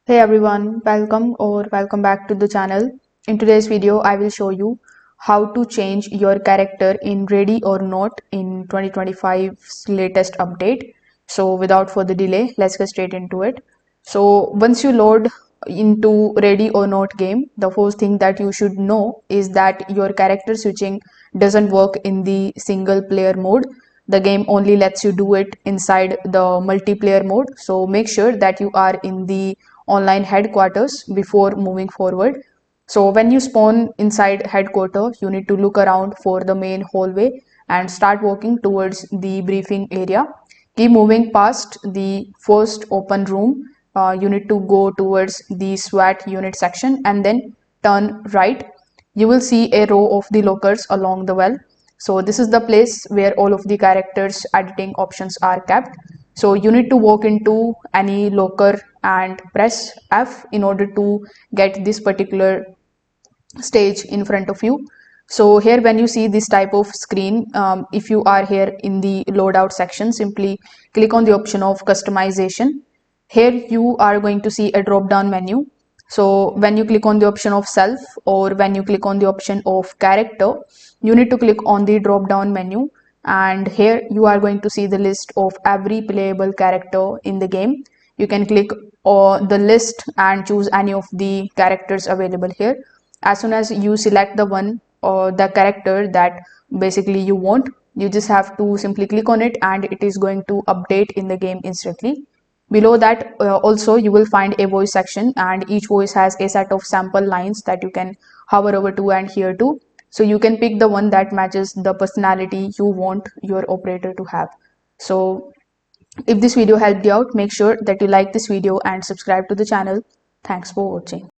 Hey everyone, welcome back to the channel. In today's video, I will show you how to change your character in Ready or Not in 2025's latest update. So without further delay, let's get straight into it. So once you load into Ready or Not game, the first thing that you should know is that your character switching doesn't work in the single player mode. The game only lets you do it inside the multiplayer mode, so make sure that you are in the online headquarters before moving forward. So when you spawn inside headquarters, you need to look around for the main hallway and start walking towards the briefing area. Keep moving past the first open room. You need to go towards the SWAT unit section and then turn right. You will see a row of the lockers along the well. So this is the place where all of the characters editing options are kept. So you need to walk into any locker and press F in order to get this particular stage in front of you. So here when you see this type of screen, if you are here in the loadout section, simply click on the option of customization. Here you are going to see a drop down menu. So when you click on the option of self or when you click on the option of character, you need to click on the drop down menu, and here you are going to see the list of every playable character in the game. You can click the list and choose any of the characters available here. As soon as you select the one or the character that basically you want, you just have to simply click on it and it is going to update in the game instantly. Below that, also you will find a voice section, and each voice has a set of sample lines that you can hover over to and hear to. So you can pick the one that matches the personality you want your operator to have. So if this video helped you out, make sure that you like this video and subscribe to the channel. Thanks for watching.